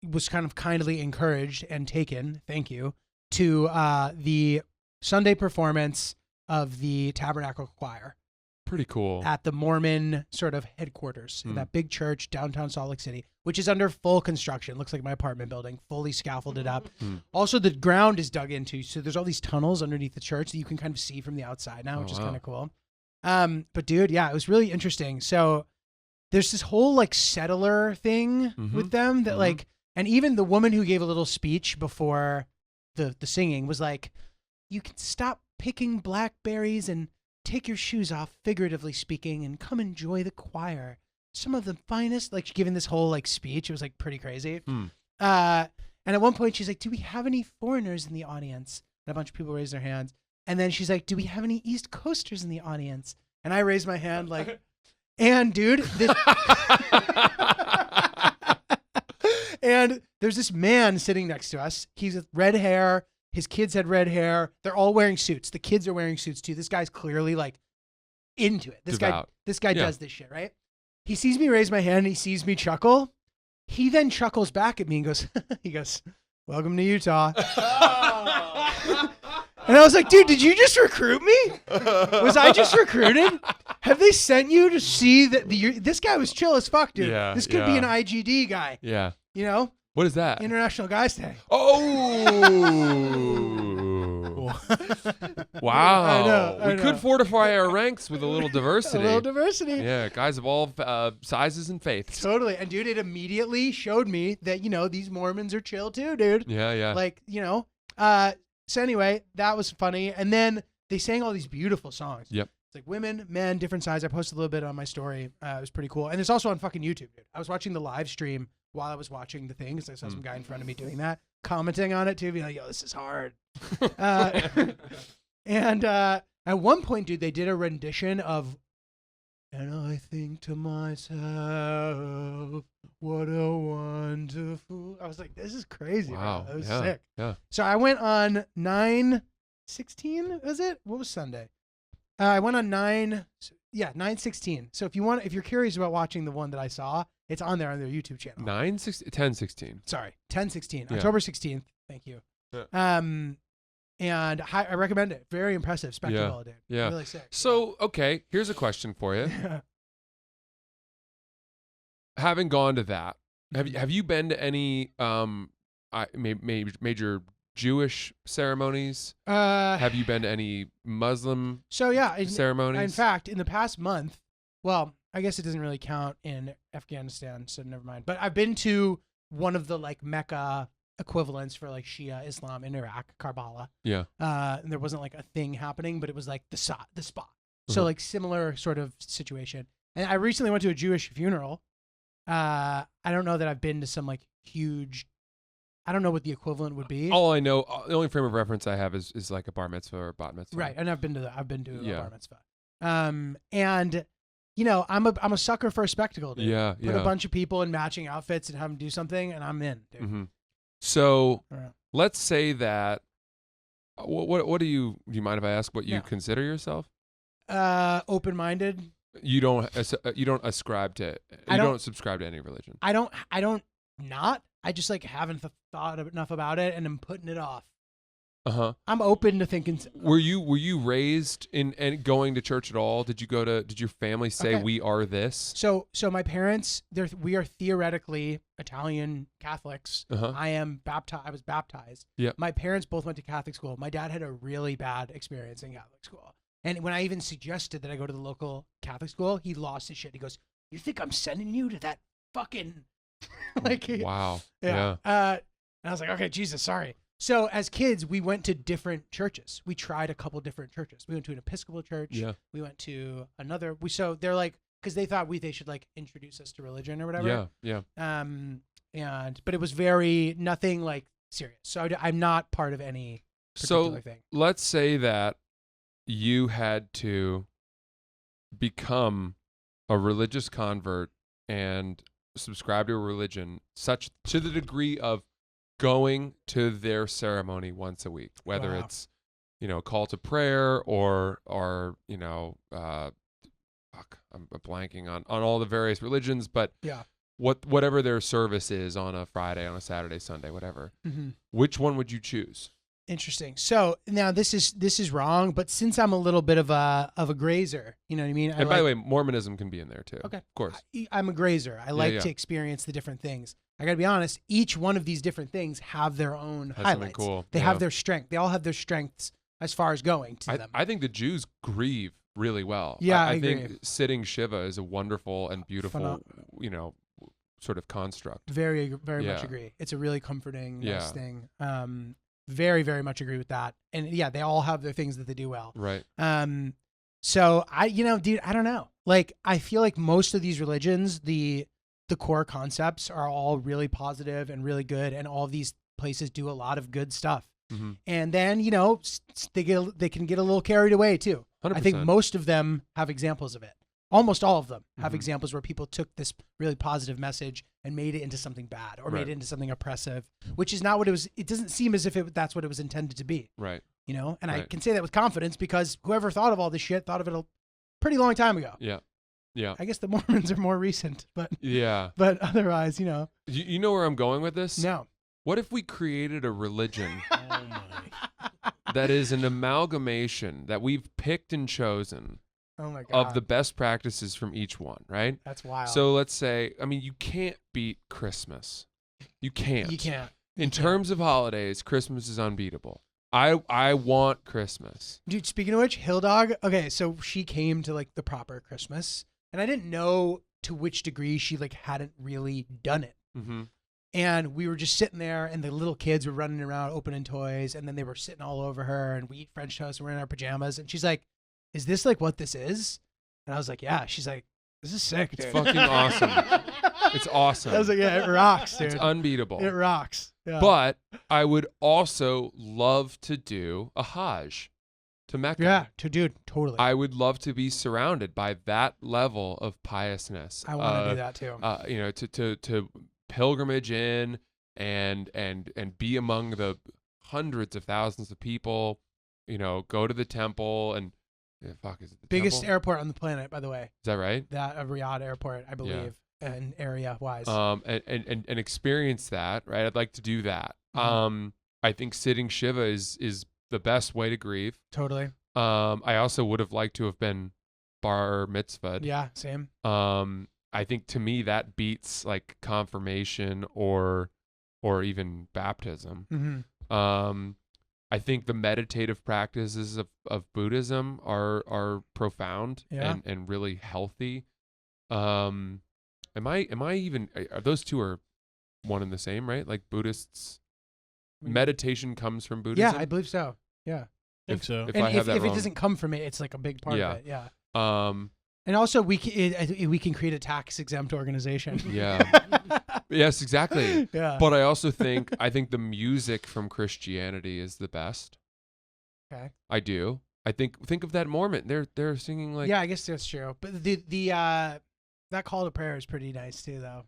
was kind of kindly encouraged and taken, thank you, to the Sunday performance of the Tabernacle Choir. Pretty cool. at the Mormon sort of headquarters in that big church downtown Salt Lake City, which is under full construction. Looks like my apartment building, fully scaffolded up. Also, the ground is dug into, so there's all these tunnels underneath the church that you can kind of see from the outside now, which is kind of cool. But dude, yeah, it was really interesting. So there's this whole like settler thing with them that like, and even the woman who gave a little speech before the singing was like, you can stop picking blackberries and take your shoes off, figuratively speaking, and come enjoy the choir. Some of the finest, like giving this whole like speech. It was like pretty crazy. And at one point she's like, do we have any foreigners in the audience? And a bunch of people raised their hands. And then she's like, do we have any East Coasters in the audience? And I raised my hand like, and dude, this and there's this man sitting next to us. He's with red hair. His kids had red hair. They're all wearing suits. The kids are wearing suits too. This guy's clearly like into it. This Devout. guy does this shit, right? He sees me raise my hand and he sees me chuckle. He then chuckles back at me and goes, he goes, welcome to Utah. And I was like, dude, did you just recruit me? Was I just recruited? Have they sent you to see that this guy was chill as fuck, dude? Yeah, this could be an IGD guy. Yeah. You know? What is that? International Guys Day. Oh. Wow. I We know. could fortify our ranks with a little diversity. A little diversity. Yeah, guys of all sizes and faiths. Totally. And dude, it immediately showed me that, these Mormons are chill too, dude. Yeah, yeah. Like, so anyway, that was funny. And then they sang all these beautiful songs. Yep. It's like women, men, different size. I posted a little bit on my story. It was pretty cool. And it's also on fucking YouTube, dude. I was watching the live stream while I was watching the thing, because I saw some guy in front of me doing that, commenting on it too, being like, yo, this is hard. And at one point, dude, they did a rendition of, and I think to myself, what a wonderful. I was like, this is crazy. Wow. Bro. That was Yeah. sick. Yeah. So I went on 9/16, was it? What was Sunday? I went on 9/16. So if you're curious about watching the one that I saw, it's on there on their YouTube channel. 10/16. Sorry, 10/16, Yeah. October 16th. Thank you. Yeah. And I recommend it. Very impressive spectacle, dude. Yeah. Really sick. So, okay, here's a question for you. Having gone to that, have you been to any major Jewish ceremonies? Have you been to any Muslim So yeah, ceremonies? in fact, in the past month, well, I guess it doesn't really count in Afghanistan, so never mind. But I've been to one of the like Mecca equivalents for like Shia Islam in Iraq, Karbala. Yeah. And there wasn't like a thing happening, but it was like the spot. So like similar sort of situation. And I recently went to a Jewish funeral. I don't know that I've been to some like huge. I don't know what the equivalent would be. All I know, the only frame of reference I have is like a bar mitzvah or bat mitzvah. Right, and I've been to a Yeah. bar mitzvah. And I'm a sucker for a spectacle, dude. Yeah, Put yeah. a bunch of people in matching outfits and have them do something, and I'm in, dude. Mm-hmm. So Yeah. let's say that. What do you mind if I ask what you Yeah. consider yourself? Open-minded. You don't ascribe to. You don't subscribe to any religion. I don't not. I just like haven't thought enough about it, and I'm putting it off. Uh-huh. I'm open to thinking. Were you raised in and going to church at all? Did your family say Okay. we are this? So my parents, we are theoretically Italian Catholics. Uh-huh. I was baptized. Yep. My parents both went to Catholic school. My dad had a really bad experience in Catholic school. And when I even suggested that I go to the local Catholic school, he lost his shit. He goes, "You think I'm sending you to that fucking like Wow. yeah." And I was like, "Okay, Jesus, sorry." So as kids, we went to different churches. We tried a couple different churches. We went to an Episcopal church. Yeah. We went to another. So they're like, because they thought they should like introduce us to religion or whatever. Yeah. Yeah. But it was nothing like serious. So I'm not part of any particular thing. Let's say that you had to become a religious convert and subscribe to a religion such to the degree of going to their ceremony once a week, whether Wow. it's a call to prayer or I'm blanking on all the various religions, but Yeah. whatever their service is on a Friday, on a Saturday, Sunday, whatever. Mm-hmm. Which one would you choose? Interesting. So now this is wrong, but since I'm a little bit of a grazer, you know what I mean? And by the way, Mormonism can be in there too. Okay. Of course. I'm a grazer. I like to experience the different things. I gotta be honest, each one of these different things have their own highlights. Cool. They have their strength. They all have their strengths as far as going to them. I think the Jews grieve really well. Yeah, I agree. think sitting Shiva is a wonderful and beautiful, sort of construct. Very much agree. It's a really comforting, nice Yeah. thing. Very, very much agree with that. And yeah, they all have their things that they do well. Right. So dude, I don't know. Like, I feel like most of these religions, the core concepts are all really positive and really good, and all these places do a lot of good stuff. Mm-hmm. And then, they can get a little carried away too. 100%. I think most of them have examples of it. Almost all of them have Mm-hmm. examples where people took this really positive message and made it into something bad or made it into something oppressive, which is not what it was. It doesn't seem as if that's what it was intended to be. Right. And I Right. can say that with confidence because whoever thought of all this shit thought of it a pretty long time ago. Yeah. Yeah. I guess the Mormons are more recent, but Yeah. but otherwise, You know where I'm going with this? no. What if we created a religion Oh my. that is an amalgamation that we've picked and chosen Oh my god. of the best practices from each one, right? That's wild. So let's say, you can't beat Christmas. You can't. you can't. In terms of holidays, Christmas is unbeatable. I want Christmas. Dude, speaking of which, Hill Dog, okay, so she came to like the proper Christmas, and I didn't know to which degree she like hadn't really done it. Mm-hmm. And we were just sitting there, and the little kids were running around opening toys, and then they were sitting all over her, and we eat French toast, and we're in our pajamas, and she's like, "Is this like what this is?" And I was like, "Yeah." She's like, "This is sick, dude." It's fucking awesome. It's awesome. I was like, "Yeah, it rocks, dude. It's unbeatable. It rocks." Yeah. But I would also love to do a Hajj to Mecca. yeah, dude, totally. I would love to be surrounded by that level of piousness. I want to do that too. To pilgrimage in and be among the hundreds of thousands of people. Go to the temple and is it the Biggest temple? airport on the planet, by the way. Is that right? That of Riyadh Airport, I believe, and area wise. And experience that, right? I'd like to do that. I think sitting Shiva is the best way to grieve. Totally. I also would have liked to have been bar mitzvahed. Yeah, same. I think to me that beats like confirmation or even baptism. Mm-hmm. I think the meditative practices of Buddhism are profound and really healthy. Am I even are those two are one and the same, right? Like Buddhists, meditation comes from Buddhism. Yeah, I believe so. Yeah. I think so. If And I have if that it wrong. doesn't come from it, it's like a big part Yeah. of it. Yeah. And also, we can create a tax exempt organization. yeah. Yes, exactly. Yeah. But I also think the music from Christianity is the best. Okay. I do. I think of that Mormon. They're singing like Yeah, I guess that's true. But the that call to prayer is pretty nice too, though.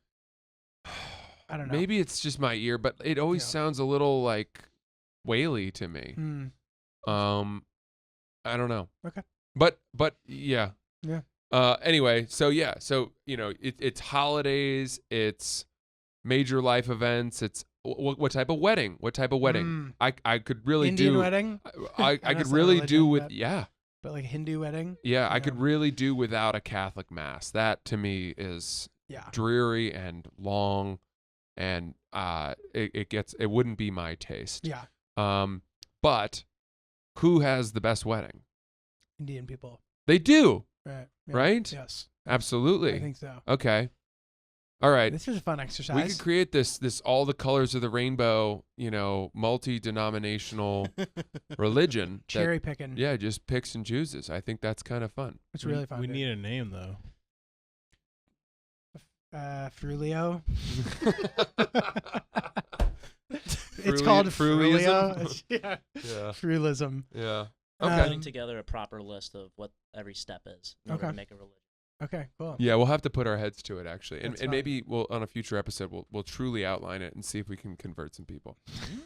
I don't know. maybe it's just my ear, but it always Yeah. sounds a little like waily to me. Hmm. I don't know. Okay. But yeah. Yeah. Anyway, so it's holidays, it's major life events, it's what type of wedding? What type of wedding? I could really Indian do wedding, I know could it's not really religion, do with but- but like Hindu wedding. yeah, I Yeah. could really do without a Catholic mass. That to me is Yeah. dreary and long, and it wouldn't be my taste. Yeah. But who has the best wedding? Indian people. They do, Right. Yeah. right? Yes. Absolutely. I think so. Okay. All right. This is a fun exercise. We could create this all the colors of the rainbow, multi-denominational religion. that, cherry picking. yeah, just picks and chooses. I think that's kind of fun. It's really fun. We dude. need a name though. Frulio. It's Fruli- called Frulism? Frulio. Yeah. Yeah. Frulism. Yeah. Um, Okay. Putting together a proper list of what every step is in order Okay. to make a religion. Okay, cool. Yeah, we'll have to put our heads to it actually, and That's and fine. maybe we'll on a future episode we'll truly outline it and see if we can convert some people.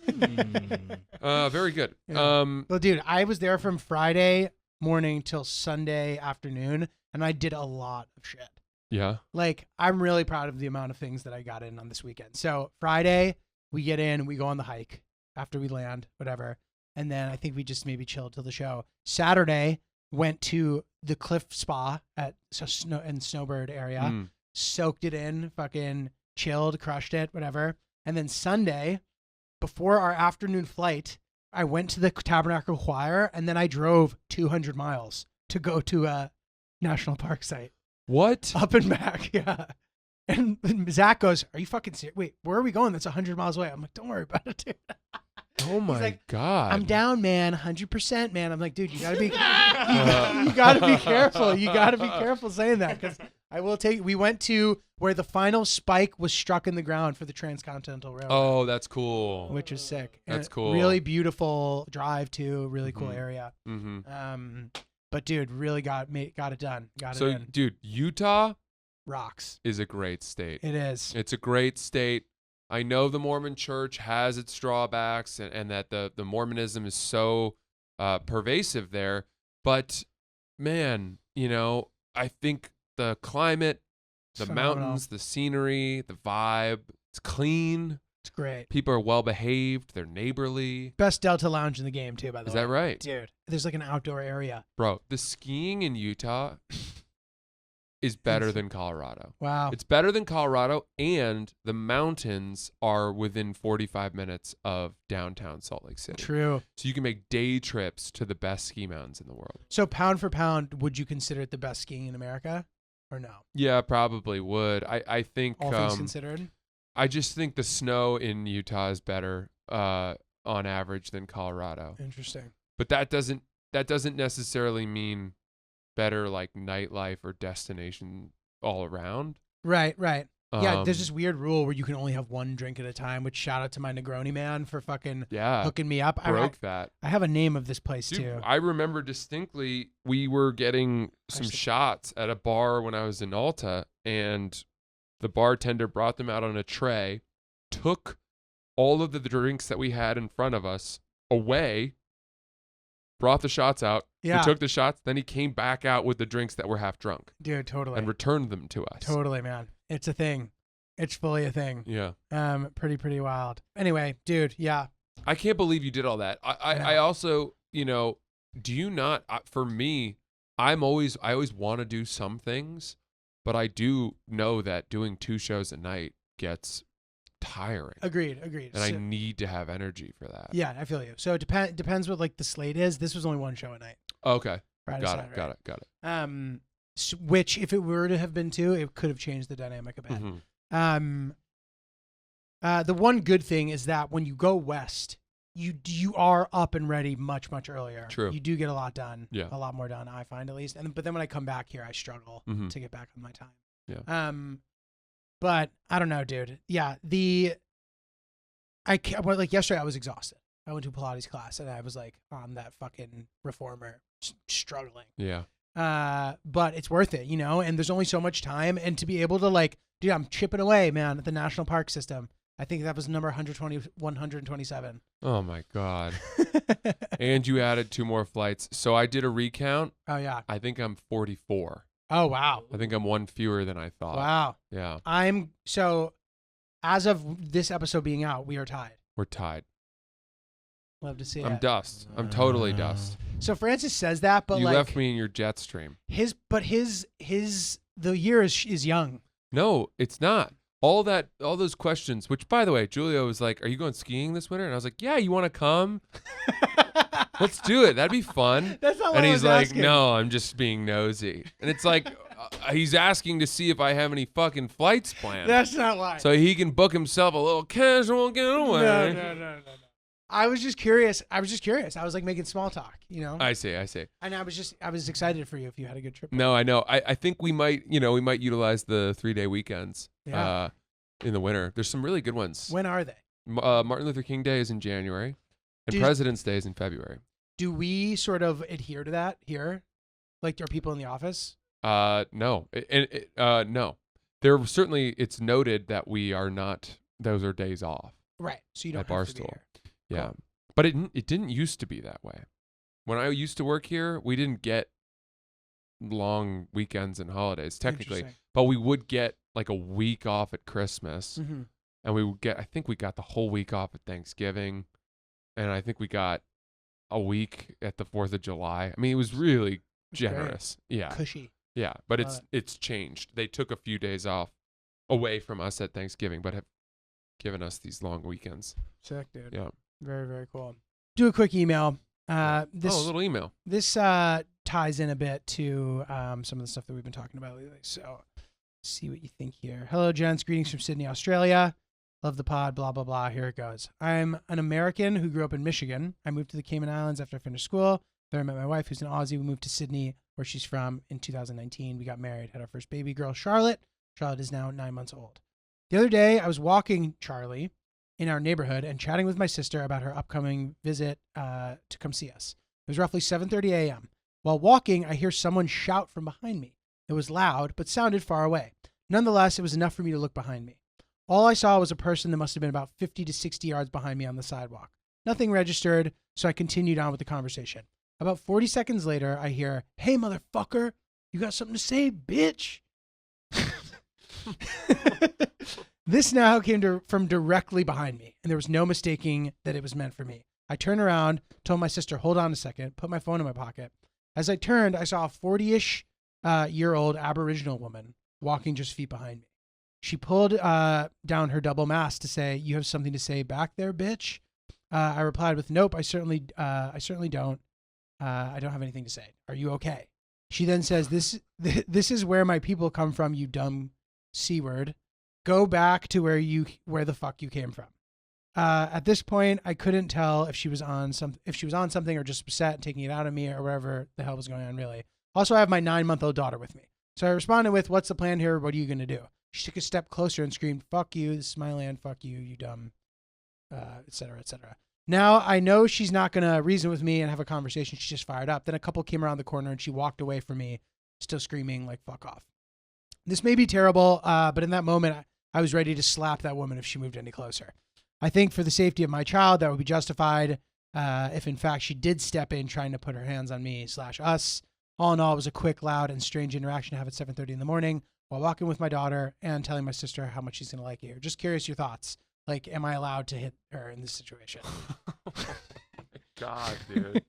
Very good. Yeah. Well, dude, I was there from Friday morning till Sunday afternoon, and I did a lot of shit. Yeah. Like, I'm really proud of the amount of things that I got in on this weekend. So Friday, we get in, we go on the hike after we land, whatever. and then I think we just maybe chilled till the show. Saturday went to the Cliff Spa at Snowbird area, Mm. soaked it in, fucking chilled, crushed it, whatever. And then Sunday, before our afternoon flight, I went to the Tabernacle Choir, and then I drove 200 miles to go to a national park site. What? Up and back, yeah. And Zach goes, "Are you fucking serious? Wait, where are we going? That's 100 miles away." I'm like, "Don't worry about it, dude." Oh my like, God. I'm down, man. 100%, man. I'm like, dude, you gotta be, you gotta be careful. You gotta be careful saying that, because I will take. We went to where the final spike was struck in the ground for the Transcontinental Railroad. Oh, that's cool. Which is sick. That's And cool. Really beautiful drive too. Really cool Mhm. area. Mm-hmm. But dude, really got it done. Got So, it in. dude, Utah Rocks. is a great state. It is. It's a great state. I know the Mormon Church has its drawbacks, and that the Mormonism is so pervasive there. But man, I think the climate, It's the phenomenal. mountains, the scenery, the vibe, it's clean. It's great. People are well behaved. They're neighborly. Best Delta lounge in the game too, by the Is way. that right? Dude, there's like an outdoor area. Bro, the skiing in Utah is better than Colorado. Wow. It's better than Colorado, and the mountains are within 45 minutes of downtown Salt Lake City. True. So you can make day trips to the best ski mountains in the world. So pound for pound, would you consider it the best skiing in America or no? Yeah, probably would. I think All things considered? I just think the snow in Utah is better on average than Colorado. Interesting. But that doesn't necessarily mean better like nightlife or destination all around. Right. Yeah, there's Um, this weird rule where you can only have one drink at a time, which shout out to my Negroni man for fucking yeah, hooking me up. broke that. I have a name of this place Dude, too. I remember distinctly we were getting some Actually- shots at a bar when I was in Alta, and the bartender brought them out on a tray, took all of the drinks that we had in front of us away, brought the shots out, Yeah. we took the shots, then he came back out with the drinks that were half drunk Dude, totally. and returned them to us. Totally, man. It's a thing. It's fully a thing. Yeah. Pretty wild. Anyway, dude, yeah. I can't believe you did all that. I also, do you not, for me, I always want to do some things, but I do know that doing 2 shows a night gets tiring. Agreed. And I need to have energy for that. Yeah, I feel you. So it depends what like the slate is. This was only one show a night. Okay. Friday, Got Saturday. it. Got it. Which if it were to have been 2, it could have changed the dynamic a bit. Mhm. The one good thing is that when you go west, you are up and ready much earlier. True. You do get a lot done. Yeah. A lot more done, I find at least. But then when I come back here, I struggle Mhm. to get back on my time. Yeah. But I don't know, dude. Yeah. Like yesterday, I was exhausted. I went to a Pilates class and I was like on that fucking reformer, struggling. Yeah. But it's worth it, and there's only so much time. And to be able to like, dude, I'm chipping away, man, at the national park system. I think that was number 127. Oh my God. And you added 2 more flights. So I did a recount. Oh, yeah. I think I'm 44. Oh, wow. I think I'm 1 fewer than I thought. Wow. Yeah. So as of this episode being out, we are tied. We're tied. Love to see I'm it. dust. I'm totally dust. So Francis says that, but You like left me in your jet stream. the year is young. No, it's not. All those questions, which by the way, Julio was like, "Are you going skiing this winter?" And I was like, "Yeah, you want to come? Let's do it. That'd be fun." That's not what And I he's was like, asking. "No, I'm just being nosy." And it's like he's asking to see if I have any fucking flights planned, That's not why. so he can book himself a little casual getaway. No. I was just curious. I was like making small talk, I see. And I was excited for you if you had a good trip. No, I know. I think we might utilize the 3-day weekends Yeah. in the winter. There's some really good ones. When are they? Martin Luther King Day is in January, and Do- President's Day is in February. Do we sort of adhere to that here? Like, are people in the office? No. No. There certainly, it's noted that we are not. Those are days off. Right. So you don't At have to be Barstool. here. Yeah, Cool. but it didn't used to be that way. When I used to work here, we didn't get long weekends and holidays technically, Interesting. but we would get like a week off at Christmas, Mhm. and we would get. I think we got the whole week off at Thanksgiving, and I think we got a week at the 4th of July. I mean, it was really It's great. generous. Yeah. Cushy. Yeah. But Love it's changed. They took a few days off away from us at Thanksgiving, but have given us these long weekends. Sick, dude. Yeah. Very, very cool. Do a quick email. A This little email. this ties in a bit to some of the stuff that we've been talking about lately. So, let's see what you think here. Hello, gents. Greetings from Sydney, Australia. Love the pod. Blah blah blah. Here it goes. I'm an American who grew up in Michigan. I moved to the Cayman Islands after I finished school. There I met my wife, who's an Aussie. We moved to Sydney, where she's from, in 2019. We got married, had our first baby girl, Charlotte. Charlotte is now 9 months old. The other day, I was walking Charlie in our neighborhood and chatting with my sister about her upcoming visit to come see us. It was roughly 7:30 a.m. While walking, I hear someone shout from behind me. It was loud, but sounded far away. Nonetheless, it was enough for me to look behind me. All I saw was a person that must have been about 50 to 60 yards behind me on the sidewalk. Nothing registered, so I continued on with the conversation. About 40 seconds later, I hear, "Hey, motherfucker, you got something to say, bitch?" This now came from directly behind me, and there was no mistaking that it was meant for me. I turned around, told my sister, "Hold on a second," put my phone in my pocket. As I turned, I saw a 40-ish year old Aboriginal woman walking just feet behind me. She pulled down her double mask to say, "You have something to say back there, bitch?" I replied with, "Nope, I certainly don't. I don't have anything to say. Are you okay?" She then says, "This is where my people come from, you dumb C-word. Go back to where the fuck you came from." At this point, I couldn't tell if she was on something or just upset and taking it out of me or whatever the hell was going on, really. Also, I have my 9-month-old daughter with me. So I responded with, "What's the plan here? What are you going to do?" She took a step closer and screamed, "Fuck you, this is my land, fuck you, you dumb," et cetera, et cetera. Now, I know she's not going to reason with me and have a conversation. She's just fired up. Then a couple came around the corner and she walked away from me, still screaming like, "Fuck off." This may be terrible, but in that moment, I was ready to slap that woman if she moved any closer. I think for the safety of my child, that would be justified if, in fact, she did step in trying to put her hands on me / us. All in all, it was a quick, loud, and strange interaction to have at 7:30 in the morning while walking with my daughter and telling my sister how much she's going to like it. Just curious your thoughts. Like, am I allowed to hit her in this situation? Oh my God, dude.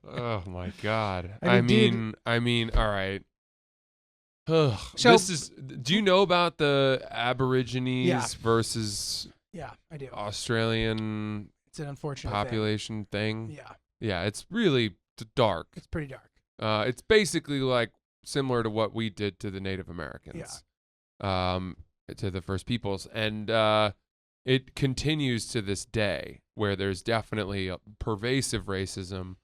Oh my God. I mean, I mean, all right. Ugh. So- Do you know about the Aborigines Yeah. versus Yeah, I do. Australian It's an unfortunate population thing? thing. Yeah, Yeah, it's really dark. it's pretty dark. It's basically like similar to what we did to the Native Americans, to the First Peoples, and it continues to this day, where there's definitely a pervasive racism,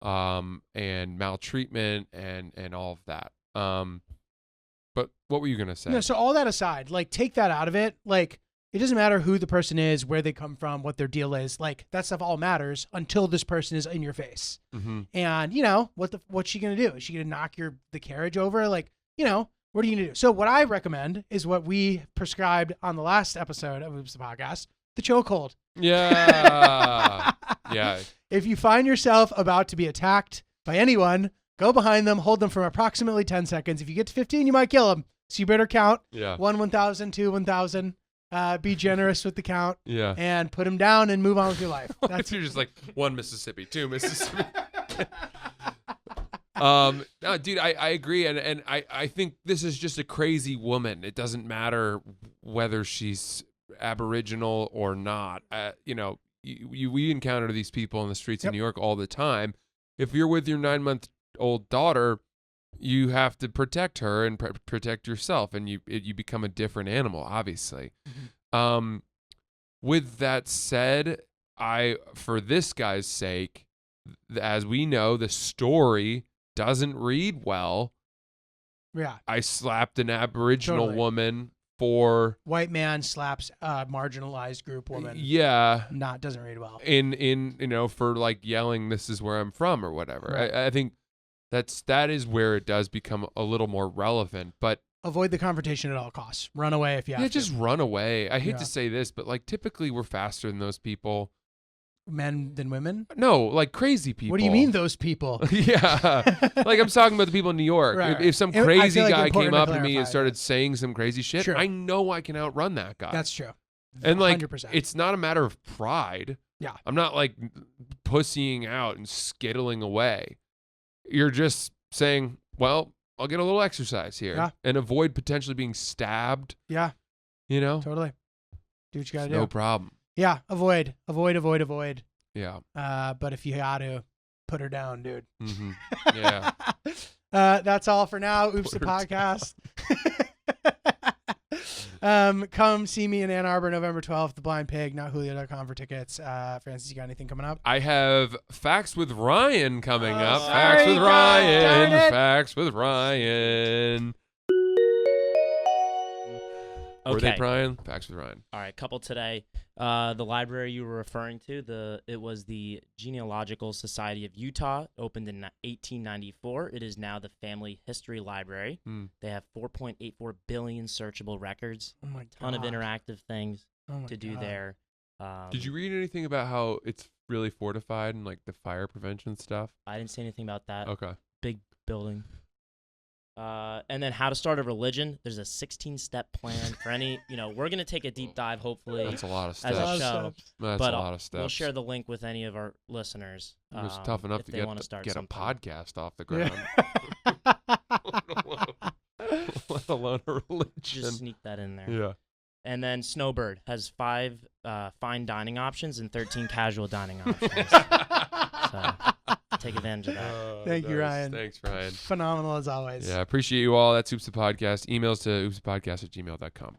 and maltreatment, and all of that. But what were you gonna say? No, so all that aside, like, take that out of it. Like, it doesn't matter who the person is, where they come from, what their deal is. Like, that stuff all matters until this person is in your face. Mm-hmm. And, what's she going to do? Is she going to knock the carriage over? Like, what are you going to do? So what I recommend is what we prescribed on the last episode of Oops the Podcast, the chokehold. Yeah. Yeah. If you find yourself about to be attacked by anyone, go behind them, hold them for approximately 10 seconds. If you get to 15, you might kill them. So you better count. Yeah. 1, 1,000, 2, 1,000. Be generous with the count. Yeah. And put them down and move on with your life. That's you're just like 1 Mississippi, 2 Mississippi. No, dude, I agree, and I think this is just a crazy woman. It doesn't matter whether she's Aboriginal or not. We encounter these people in the streets of New York all the time. If you're with your 9-month-old daughter, you have to protect her and protect yourself, and you become a different animal, obviously. Mm-hmm. With that said, for this guy's sake, as we know, the story doesn't read well. Yeah. I slapped an Aboriginal Totally. woman for White man slaps marginalized group woman. yeah, Doesn't read well. in for like yelling, "This is where I'm from" or whatever. Right. I think that is where it does become a little more relevant. But Avoid the confrontation at all costs. Run away if you have to. just run away. I hate Yeah. to say this, but like typically we're faster than those people. Men than women? No, like crazy people. What do you mean those people? Yeah, like I'm talking about the people in New York. Right. If some I feel crazy like guy important came to up to me clarify and started that. saying some crazy shit, Sure. I know I can outrun that guy. That's true. and like 100%. it's not a matter of pride. Yeah. I'm not like pussying out and skittling away. You're just saying, well, I'll get a little exercise here Yeah. and avoid potentially being stabbed. Yeah. You know? Totally. Do what you gotta It's do. no problem. Yeah. Avoid. Yeah. But if you gotta, put her down, dude. Mm-hmm. Yeah. That's all for now. Oops, the Put her podcast. Come see me in Ann Arbor, November 12th, The Blind Pig, notjulio.com for tickets. Francis, you got anything coming up? I have Facts with Ryan coming Oh, up. sorry, Facts with God darn Ryan. it. Facts with Ryan. Were they Okay. Brian? Facts with Ryan. All right, couple today. The library you were referring to, it was the Genealogical Society of Utah, opened in 1894. It is now the Family History Library. Hmm. They have 4.84 billion searchable records, Oh my ton of God. interactive things Oh my to do God. there. Did you read anything about how it's really fortified and like the fire prevention stuff? I didn't say anything about that. Okay. Big building. And then how to start a religion. There's a 16-step plan for any, we're going to take a deep dive, hopefully, That's a lot of as steps. a Lot of show. steps. That's But a lot of steps. We'll share the link with any of our listeners. It was tough enough if to they wanna start get a something. podcast off the Yeah. ground, let alone a religion. Just sneak that in there. Yeah. And then Snowbird has 5 fine dining options and 13 casual dining options. So take advantage of that. Thank you, Ryan. Thanks, Ryan. Phenomenal as always. Yeah, appreciate you all. That's Oops the Podcast. Emails to oopspodcast@gmail.com.